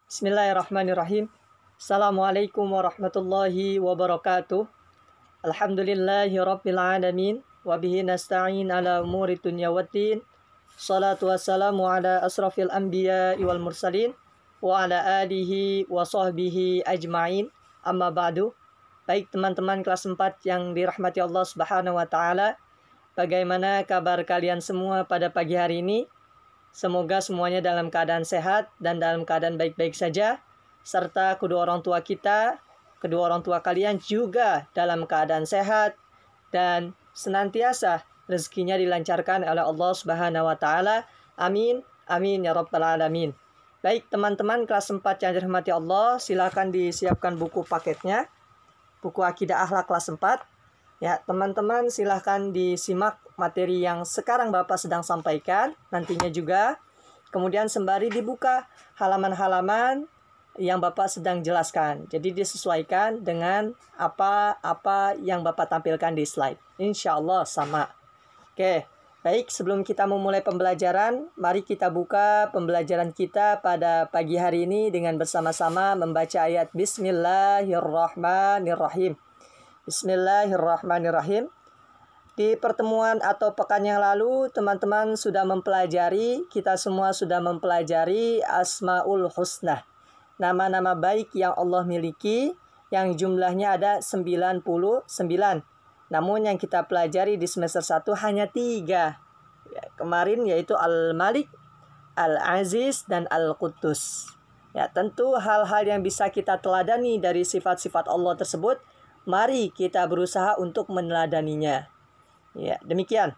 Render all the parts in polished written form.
Bismillahirrahmanirrahim. Assalamualaikum warahmatullahi wabarakatuh. Alhamdulillahi rabbil alamin. Wabihi nasta'in ala umuri dunya waddin. Salatu wassalamu ala asrafil anbiya wal mursalin. Wa ala alihi wa sahbihi ajma'in. Amma ba'du. Baik teman-teman kelas 4 yang dirahmati Allah subhanahu wa ta'ala. Bagaimana kabar kalian semua pada pagi hari ini? Semoga semuanya dalam keadaan sehat dan dalam keadaan baik-baik saja. Serta kedua orang tua kita, kedua orang tua kalian juga dalam keadaan sehat. Dan senantiasa rezekinya dilancarkan oleh Allah Subhanahu wa Ta'ala. Amin, amin ya Rabbal Alamin. Baik teman-teman kelas 4 yang dirahmati Allah, silakan disiapkan buku paketnya. Buku Akidah Akhlak kelas 4. Ya, teman-teman silahkan disimak materi yang sekarang Bapak sedang sampaikan nantinya juga. Kemudian sembari dibuka halaman-halaman yang Bapak sedang jelaskan. Jadi disesuaikan dengan apa yang Bapak tampilkan di slide. Insya Allah sama. Oke, baik sebelum kita memulai pembelajaran, mari kita buka pembelajaran kita pada pagi hari ini dengan bersama-sama membaca ayat Bismillahirrahmanirrahim. Bismillahirrahmanirrahim. Di pertemuan atau pekan yang lalu, teman-teman sudah mempelajari, kita semua sudah mempelajari Asmaul Husna. Nama-nama baik yang Allah miliki, yang jumlahnya ada 99. Namun yang kita pelajari di semester 1 hanya 3. Ya, kemarin yaitu Al-Malik, Al-Aziz, dan Al-Quddus. Ya, tentu hal-hal yang bisa kita teladani dari sifat-sifat Allah tersebut, mari kita berusaha untuk meneladaninya. Ya, demikian.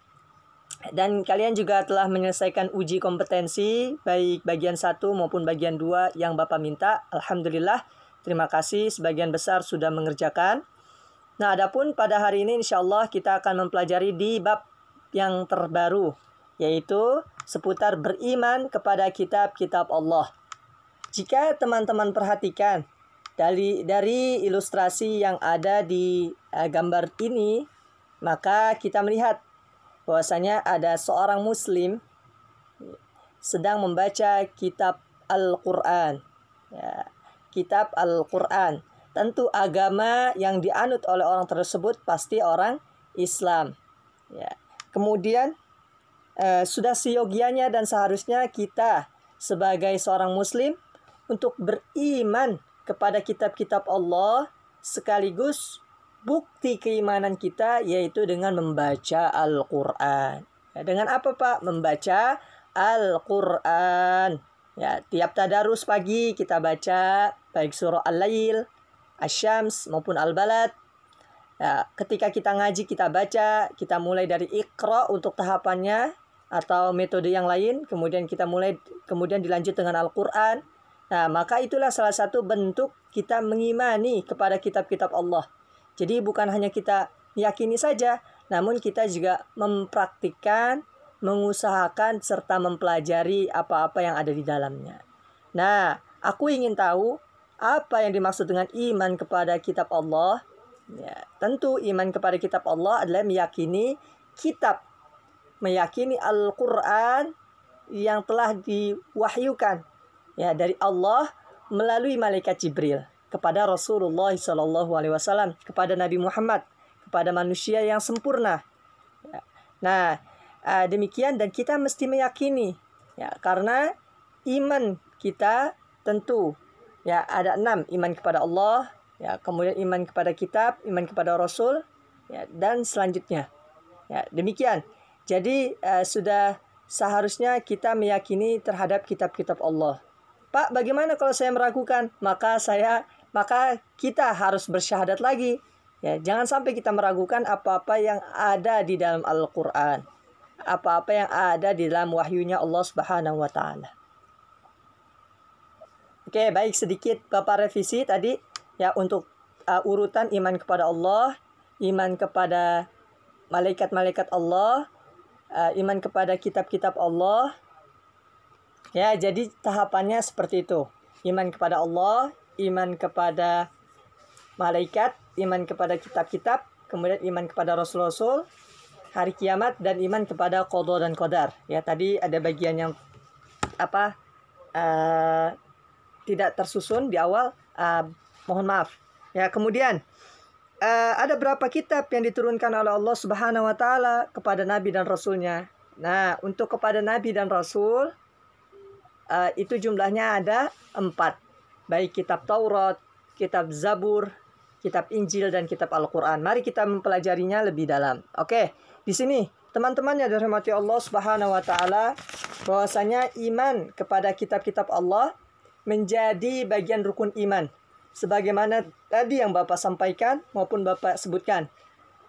Dan kalian juga telah menyelesaikan uji kompetensi baik bagian 1 maupun bagian 2 yang Bapak minta. Alhamdulillah, terima kasih sebagian besar sudah mengerjakan. Nah, adapun pada hari ini insyaallah kita akan mempelajari di bab yang terbaru, yaitu seputar beriman kepada kitab-kitab Allah. Jika teman-teman perhatikan dari ilustrasi yang ada di gambar ini, maka kita melihat bahwasanya ada seorang muslim sedang membaca kitab Al-Quran. Ya, kitab Al-Quran. Tentu agama yang dianut oleh orang tersebut pasti orang Islam. Ya. Kemudian sudah seyogianya dan seharusnya kita sebagai seorang muslim untuk beriman kepada kitab-kitab Allah, sekaligus bukti keimanan kita yaitu dengan membaca Al-Quran. Ya, dengan apa Pak? Membaca Al-Quran. Ya, tiap tadarus pagi kita baca baik surah Al-Lail, Asy-Syams maupun Al-Balad. Ya, ketika kita ngaji kita baca, kita mulai dari Iqra untuk tahapannya atau metode yang lain, kemudian kemudian dilanjut dengan Al-Quran. Nah, maka itulah salah satu bentuk kita mengimani kepada kitab-kitab Allah. Jadi bukan hanya kita yakini saja, namun kita juga mempraktikkan, mengusahakan, serta mempelajari apa-apa yang ada di dalamnya. Nah, aku ingin tahu apa yang dimaksud dengan iman kepada kitab Allah. Ya, tentu iman kepada kitab Allah adalah meyakini kitab, meyakini Al-Quran yang telah diwahyukan ya dari Allah melalui malaikat Jibril kepada Rasulullah SAW, kepada Nabi Muhammad, kepada manusia yang sempurna. Ya. Nah, demikian dan kita mesti meyakini ya, karena iman kita tentu ya ada 6, iman kepada Allah, ya, kemudian iman kepada kitab, iman kepada Rasul, ya, dan selanjutnya. Ya, demikian. Jadi sudah seharusnya kita meyakini terhadap kitab-kitab Allah. Pak, bagaimana kalau saya meragukan? Maka kita harus bersyahadat lagi. Ya, jangan sampai kita meragukan apa-apa yang ada di dalam Al-Quran, apa-apa yang ada di dalam wahyunya Allah Subhanahu wa Ta'ala. Oke, baik sedikit Bapak revisi tadi ya untuk urutan iman kepada Allah, iman kepada malaikat-malaikat Allah, iman kepada kitab-kitab Allah. Ya, jadi tahapannya seperti itu. Iman kepada Allah, iman kepada malaikat, iman kepada kitab-kitab, kemudian iman kepada rasul-rasul, hari kiamat, dan iman kepada qada dan qadar. Ya, tadi ada bagian yang tidak tersusun di awal, mohon maaf. Ya, kemudian ada berapa kitab yang diturunkan oleh Allah Subhanahu wa taala kepada nabi dan rasulnya? Nah, untuk kepada nabi dan rasul itu jumlahnya ada 4. Baik kitab Taurat, kitab Zabur, kitab Injil, dan kitab Al-Quran. Mari kita mempelajarinya lebih dalam. Oke, di sini teman-teman yang dirahmati Allah Subhanahu wa taala, bahwasanya iman kepada kitab-kitab Allah menjadi bagian rukun iman. Sebagaimana tadi yang Bapak sampaikan maupun Bapak sebutkan.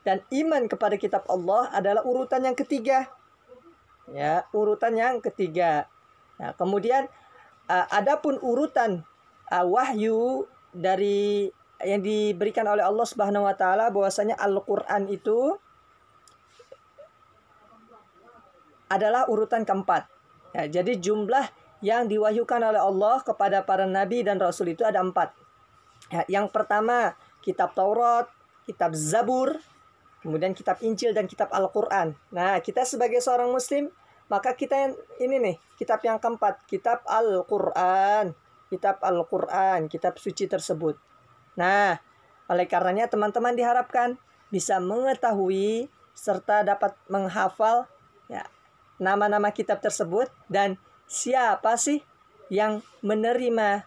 Dan iman kepada kitab Allah adalah urutan yang ketiga. Ya, urutan yang ketiga. Nah, kemudian adapun urutan wahyu dari yang diberikan oleh Allah Subhanahu wa taala, bahwasanya Al-Qur'an itu adalah urutan keempat. Ya, jadi jumlah yang diwahyukan oleh Allah kepada para nabi dan rasul itu ada 4. Ya, yang pertama kitab Taurat, kitab Zabur, kemudian kitab Injil, dan kitab Al-Quran. Nah, kita sebagai seorang muslim, maka kita yang ini nih, kitab yang keempat, kitab Al-Quran. Kitab Al-Quran, kitab suci tersebut. Nah, oleh karenanya teman-teman diharapkan bisa mengetahui serta dapat menghafal ya, nama-nama kitab tersebut, dan siapa sih yang menerima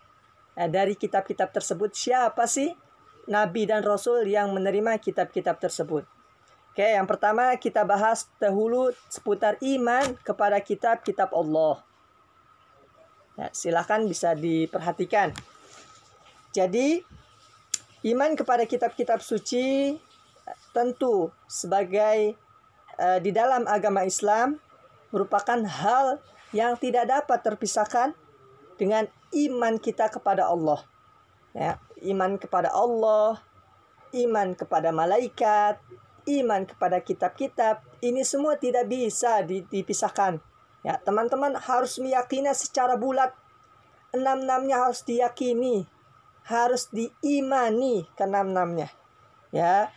dari kitab-kitab tersebut, siapa sih nabi dan rasul yang menerima kitab-kitab tersebut. Oke, yang pertama kita bahas dahulu seputar iman kepada kitab-kitab Allah. Ya, silahkan bisa diperhatikan. Jadi, iman kepada kitab-kitab suci tentu sebagai di dalam agama Islam merupakan hal yang tidak dapat terpisahkan dengan iman kita kepada Allah. Ya, iman kepada Allah, iman kepada malaikat, iman kepada kitab-kitab, ini semua tidak bisa dipisahkan. Ya, teman-teman harus meyakini secara bulat. 6-6-nya harus diyakini, harus diimani ke-6-6-nya. Ya.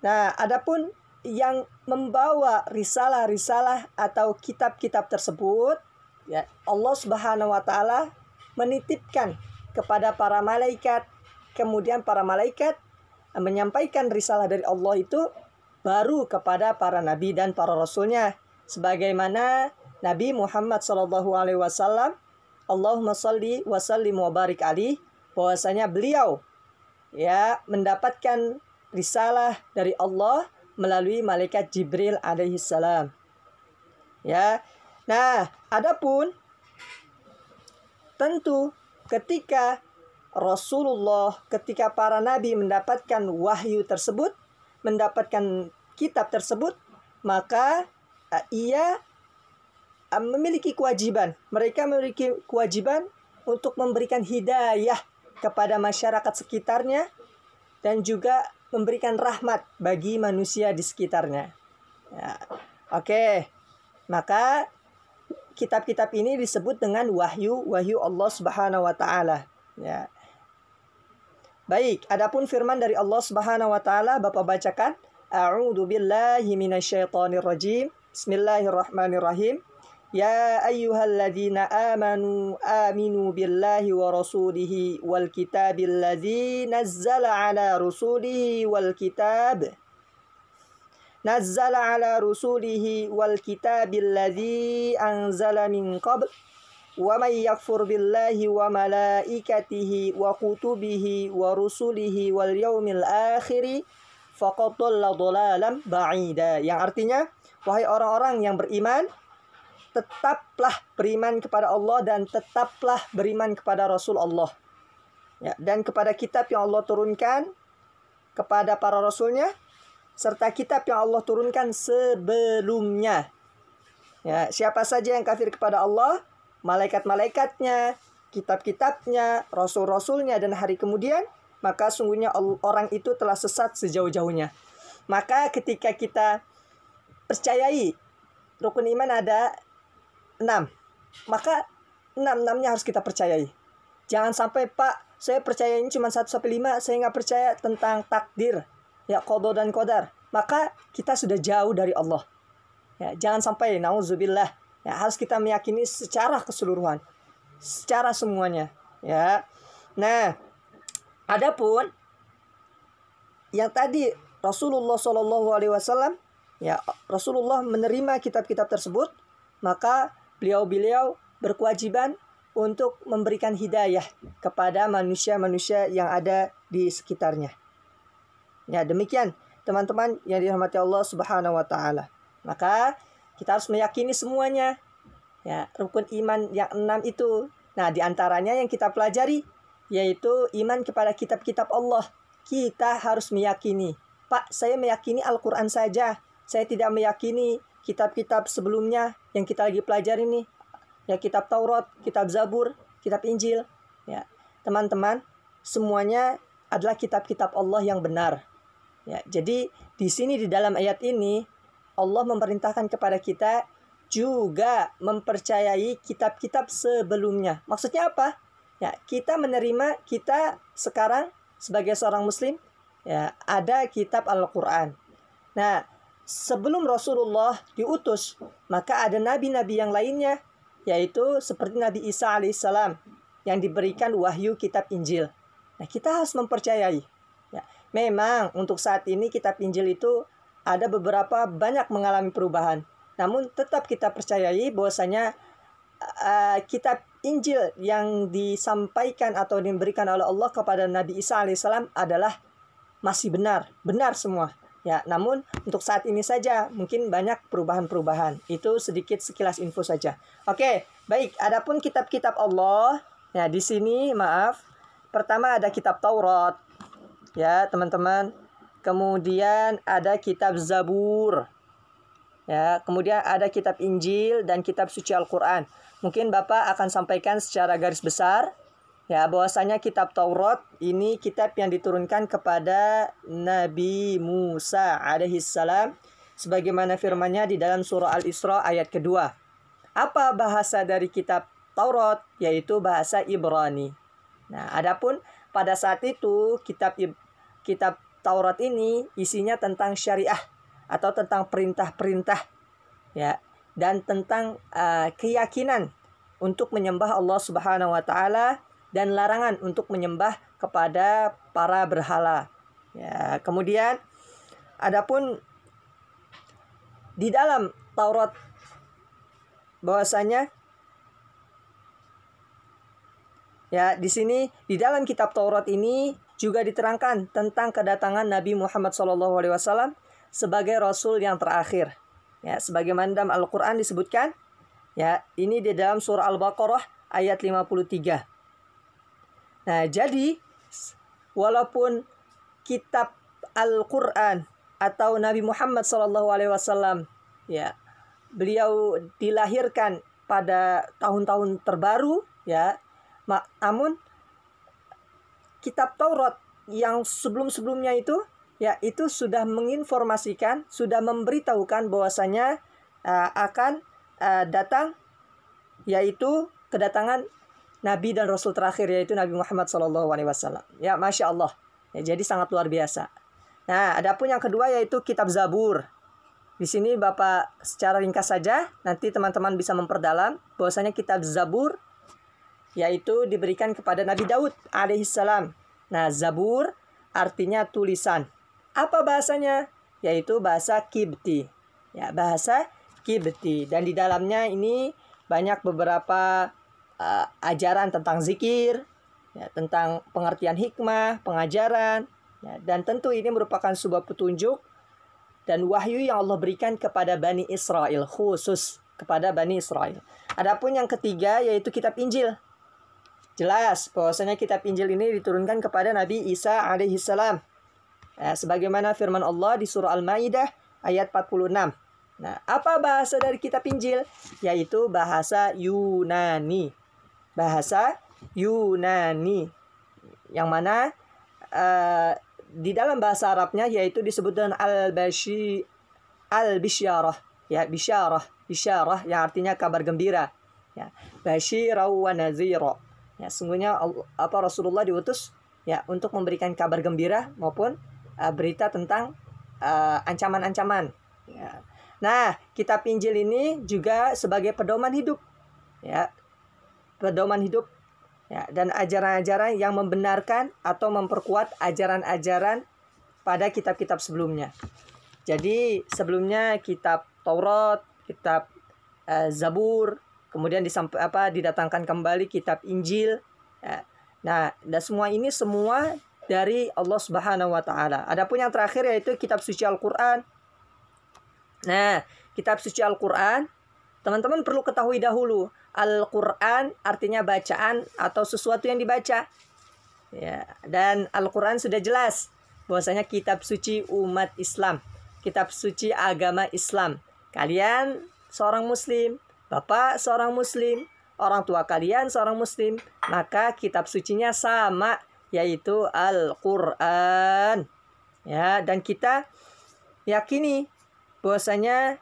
Nah, adapun yang membawa risalah-risalah atau kitab-kitab tersebut, ya, Allah Subhanahu wa taala menitipkan kepada para malaikat, kemudian para malaikat menyampaikan risalah dari Allah itu baru kepada para nabi dan para rasulnya, sebagaimana Nabi Muhammad SAW, Allahumma salli wa sallim wa barik alaih, bahwasanya beliau ya mendapatkan risalah dari Allah melalui malaikat Jibril alaihissalam. Ya. Nah, adapun tentu ketika Rasulullah, ketika para nabi mendapatkan wahyu tersebut, mendapatkan kitab tersebut, maka ia memiliki kewajiban. Mereka memiliki kewajiban untuk memberikan hidayah kepada masyarakat sekitarnya dan juga memberikan rahmat bagi manusia di sekitarnya. Ya. Oke. Maka kitab-kitab ini disebut dengan wahyu Allah Subhanahu wa taala. Ya. Baik, adapun firman dari Allah Subhanahu wa taala Bapak bacakan. A'udzu billahi minasyaitonir rajim. Bismillahirrahmanirrahim. Ya ayyuhalladzina amanu aminu billahi wa rasulihi wal kitabil ladzi nazzala ala rasulihi wal kitab ladzi anzala min qabl wa may yakfur billahi wa malaikatihi wa kutubihi wa rusulihi wal yaumil akhir faqad dhalla dhalalan ba'ida. Yang artinya, wahai orang-orang yang beriman, tetaplah beriman kepada Allah dan tetaplah beriman kepada Rasul Allah. Ya, dan kepada kitab yang Allah turunkan kepada para rasulnya, serta kitab yang Allah turunkan sebelumnya. Ya, siapa saja yang kafir kepada Allah, malaikat-malaikatnya, kitab-kitabnya, rasul-rasulnya, dan hari kemudian, maka sungguhnya orang itu telah sesat sejauh-jauhnya. Maka ketika kita percayai rukun iman ada 6, maka 6-6-nya harus kita percayai. Jangan sampai, Pak, saya percaya ini cuma 1-5, saya nggak percaya tentang takdir, ya, qada dan qadar. Maka kita sudah jauh dari Allah. Ya, jangan sampai, nauzubillah. Ya, harus kita meyakini secara keseluruhan, secara semuanya. Ya, Nah, adapun yang tadi Rasulullah Shallallahu Alaihi Wasallam, ya Rasulullah menerima kitab-kitab tersebut, maka beliau berkewajiban untuk memberikan hidayah kepada manusia-manusia yang ada di sekitarnya. Ya, demikian teman-teman yang dirahmati Allah Subhanahu wa taala. Maka kita harus meyakini semuanya. Ya, rukun iman yang 6 itu. Nah, diantaranya yang kita pelajari yaitu iman kepada kitab-kitab Allah. Kita harus meyakini. Pak, saya meyakini Al-Quran saja. Saya tidak meyakini kitab-kitab sebelumnya yang kita lagi pelajari nih. Ya, kitab Taurat, kitab Zabur, kitab Injil. Ya, teman-teman, semuanya adalah kitab-kitab Allah yang benar. Ya, jadi di sini di dalam ayat ini Allah memerintahkan kepada kita juga mempercayai kitab-kitab sebelumnya. Maksudnya apa? Ya, kita menerima, kita sekarang sebagai seorang muslim, ya, ada kitab Al-Quran. Nah, sebelum Rasulullah diutus, maka ada nabi-nabi yang lainnya, yaitu seperti Nabi Isa alaihissalam yang diberikan wahyu kitab Injil. Nah, kita harus mempercayai. Ya, memang untuk saat ini kitab Injil itu ada beberapa banyak mengalami perubahan. Namun tetap kita percayai bahwasanya kitab Injil yang disampaikan atau diberikan oleh Allah kepada Nabi Isa alaihissalam adalah masih benar semua. Ya, namun untuk saat ini saja mungkin banyak perubahan-perubahan. Itu sedikit sekilas info saja. Oke, baik. Adapun kitab-kitab Allah, ya di sini maaf. Pertama ada kitab Taurat. Ya, teman-teman. Kemudian ada kitab Zabur. Ya, kemudian ada kitab Injil dan kitab suci Al-Quran. Mungkin Bapak akan sampaikan secara garis besar, ya, bahwasanya kitab Taurat ini kitab yang diturunkan kepada Nabi Musa alaihissalam, sebagaimana firman-Nya di dalam surah Al-Isra ayat kedua. Apa bahasa dari kitab Taurat? Yaitu bahasa Ibrani. Nah, adapun pada saat itu kitab Taurat ini isinya tentang syariah atau tentang perintah-perintah, ya, dan tentang keyakinan untuk menyembah Allah Subhanahu wa taala dan larangan untuk menyembah kepada para berhala. Ya, kemudian adapun di dalam Taurat bahwasanya, ya, di sini di dalam kitab Taurat ini juga diterangkan tentang kedatangan Nabi Muhammad SAW sebagai Rasul yang terakhir. Ya, sebagaimana dalam Al-Quran disebutkan, ya, ini di dalam surah Al-Baqarah ayat 53. Nah, jadi walaupun kitab Al-Quran atau Nabi Muhammad SAW, ya, beliau dilahirkan pada tahun-tahun terbaru, ya, namun kitab Taurat yang sebelum-sebelumnya itu, ya, itu sudah menginformasikan, sudah memberitahukan bahwasanya akan datang, yaitu kedatangan Nabi dan Rasul terakhir, yaitu Nabi Muhammad SAW. Ya, Masya Allah. Ya, jadi sangat luar biasa. Nah, adapun yang kedua yaitu kitab Zabur. Di sini Bapak secara ringkas saja, nanti teman-teman bisa memperdalam bahwasanya kitab Zabur yaitu diberikan kepada Nabi Daud alaihissalam. Nah, Zabur artinya tulisan. Apa bahasanya? Yaitu bahasa Kibti. Ya, bahasa Kibti. Dan di dalamnya ini banyak beberapa ajaran tentang zikir, ya, tentang pengertian hikmah, pengajaran, ya, dan tentu ini merupakan sebuah petunjuk dan wahyu yang Allah berikan kepada Bani Israel, khusus kepada Bani Israel. Adapun yang ketiga yaitu kitab Injil. Jelas bahwasanya kitab Injil ini diturunkan kepada Nabi Isa alaihissalam. Sebagaimana firman Allah di surah Al-Maidah ayat 46. Nah, apa bahasa dari kitab Injil? Yaitu bahasa Yunani. Bahasa Yunani. Yang mana di dalam bahasa Arabnya yaitu disebut dengan al-bisyarah. Ya, bisyarah yang artinya kabar gembira. Ya, basyira wa nazira. Ya, sungguhnya Rasulullah diutus, ya, untuk memberikan kabar gembira maupun berita tentang ancaman-ancaman. Ya. Nah, kitab Injil ini juga sebagai pedoman hidup, ya, pedoman hidup, Ya, dan ajaran-ajaran yang membenarkan atau memperkuat ajaran-ajaran pada kitab-kitab sebelumnya. Jadi sebelumnya kitab Taurat, kitab Zabur, kemudian didatangkan kembali kitab Injil. Ya. Nah, dan semua ini semua dari Allah Subhanahu wa taala. Adapun yang terakhir yaitu kitab suci Al-Qur'an. Nah, kitab suci Al-Qur'an, teman-teman perlu ketahui dahulu, Al-Qur'an artinya bacaan atau sesuatu yang dibaca. Ya, dan Al-Qur'an sudah jelas bahwasanya kitab suci umat Islam, kitab suci agama Islam. Kalian seorang muslim, bapak seorang muslim, orang tua kalian seorang muslim, maka kitab sucinya sama, yaitu Al-Qur'an. Ya, dan kita yakini bahwasanya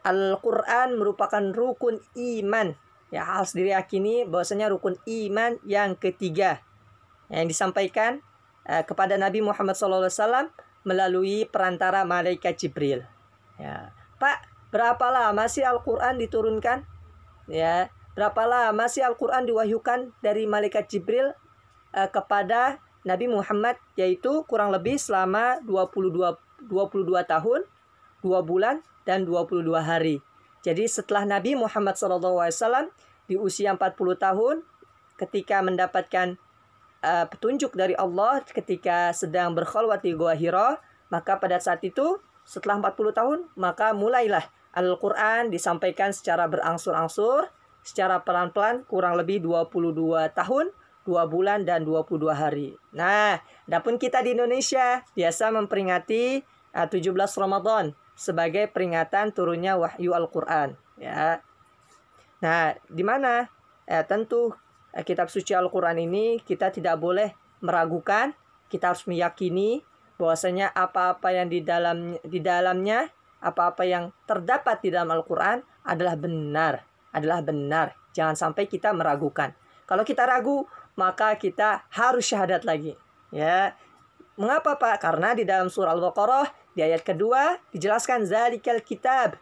Al-Qur'an merupakan rukun iman. Ya, harus diyakini bahwasanya rukun iman yang ketiga yang disampaikan kepada Nabi Muhammad SAW melalui perantara malaikat Jibril. Ya, Pak, berapa lama sih Al-Qur'an diturunkan? Ya, berapa lama sih Al-Qur'an diwahyukan dari malaikat Jibril kepada Nabi Muhammad, yaitu kurang lebih selama 22 tahun, 2 bulan dan 22 hari. Jadi setelah Nabi Muhammad SAW di usia 40 tahun ketika mendapatkan petunjuk dari Allah ketika sedang berkhalwat di Gua Hira, maka pada saat itu setelah 40 tahun maka mulailah Al-Qur'an disampaikan secara berangsur-angsur, secara pelan-pelan, kurang lebih 22 tahun, 2 bulan dan 22 hari. Nah, adapun kita di Indonesia biasa memperingati 17 Ramadan sebagai peringatan turunnya wahyu Al-Qur'an, ya. Nah, di mana tentu kitab suci Al-Qur'an ini kita tidak boleh meragukan, kita harus meyakini bahwasanya apa-apa yang di dalamnya, apa-apa yang terdapat di dalam Al-Qur'an adalah benar, Jangan sampai kita meragukan. Kalau kita ragu, maka kita harus syahadat lagi. Ya. Mengapa, Pak? Karena di dalam surah Al-Baqarah di ayat kedua dijelaskan zalikal kitab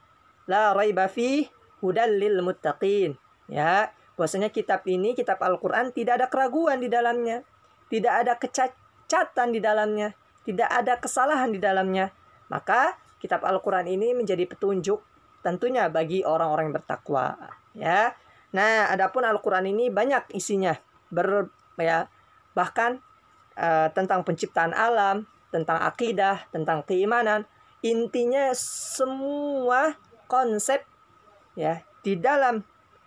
la raiba fih hudal lil muttaqin. Ya. Bahwasanya kitab ini, kitab Al-Qur'an, tidak ada keraguan di dalamnya, tidak ada kecacatan di dalamnya, tidak ada kesalahan di dalamnya. Maka kitab Al-Qur'an ini menjadi petunjuk tentunya bagi orang-orang yang bertakwa, ya. Nah, adapun Al-Qur'an ini banyak isinya, bahkan tentang penciptaan alam, tentang akidah, tentang keimanan. Intinya semua konsep ya di dalam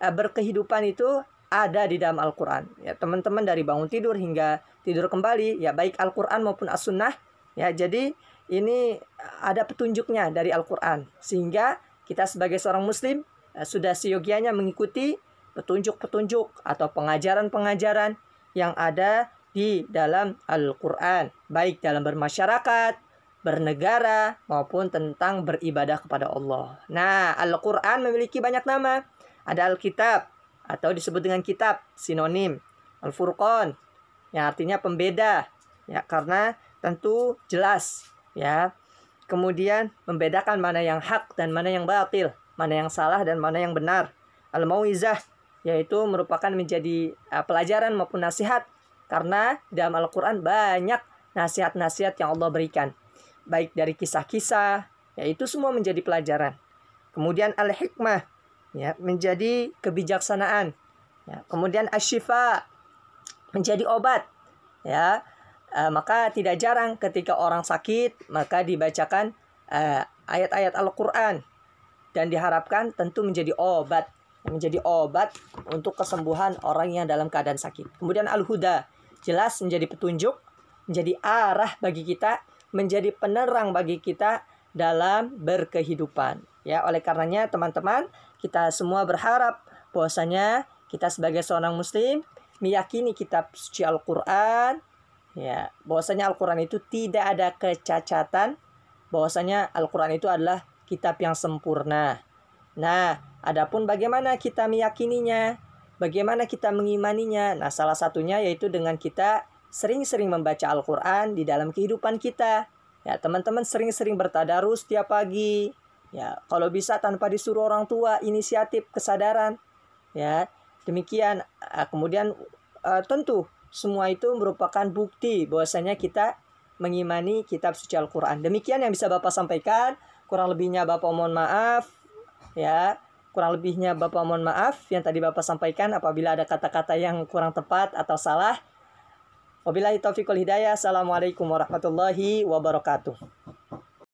berkehidupan itu ada di dalam Al-Qur'an. Ya, teman-teman, dari bangun tidur hingga tidur kembali, ya baik Al-Qur'an maupun As-Sunnah. Ya, jadi ini ada petunjuknya dari Al-Qur'an, sehingga kita sebagai seorang muslim sudah seyogianya mengikuti petunjuk-petunjuk atau pengajaran-pengajaran yang ada di dalam Al-Qur'an, baik dalam bermasyarakat, bernegara, maupun tentang beribadah kepada Allah. Nah, Al-Qur'an memiliki banyak nama. Ada Alkitab atau disebut dengan kitab, sinonim. Al-Furqan, yang artinya pembeda, ya, karena tentu jelas, ya. Kemudian membedakan mana yang hak dan mana yang batil, mana yang salah dan mana yang benar. Al-Mau'izah, yaitu merupakan menjadi pelajaran maupun nasihat, karena dalam Al-Qur'an banyak nasihat-nasihat yang Allah berikan, baik dari kisah-kisah, yaitu semua menjadi pelajaran. Kemudian Al-Hikmah, ya, menjadi kebijaksanaan. Ya, kemudian Asy-Syifa, menjadi obat. Ya, maka tidak jarang ketika orang sakit maka dibacakan ayat-ayat Al-Qur'an, dan diharapkan tentu menjadi obat untuk kesembuhan orang yang dalam keadaan sakit. Kemudian Al-Huda, jelas menjadi petunjuk, menjadi arah bagi kita, menjadi penerang bagi kita dalam berkehidupan. Ya, oleh karenanya teman-teman, kita semua berharap bahwasanya kita sebagai seorang muslim meyakini kitab suci Al-Qur'an, ya, bahwasanya Al-Qur'an itu tidak ada kecacatan, bahwasanya Al-Qur'an itu adalah kitab yang sempurna. Nah, adapun bagaimana kita meyakininya, bagaimana kita mengimaninya? Nah, salah satunya yaitu dengan kita sering-sering membaca Al-Qur'an di dalam kehidupan kita. Ya, teman-teman sering-sering bertadarus setiap pagi. Ya, kalau bisa tanpa disuruh orang tua, inisiatif, kesadaran. Ya, demikian. Kemudian tentu semua itu merupakan bukti bahwasanya kita mengimani kitab suci Al-Quran. Demikian yang bisa Bapak sampaikan. Kurang lebihnya Bapak mohon maaf. Ya, kurang lebihnya Bapak mohon maaf yang tadi Bapak sampaikan apabila ada kata-kata yang kurang tepat atau salah. Wabillahi taufiq wal hidayah. Assalamualaikum warahmatullahi wabarakatuh.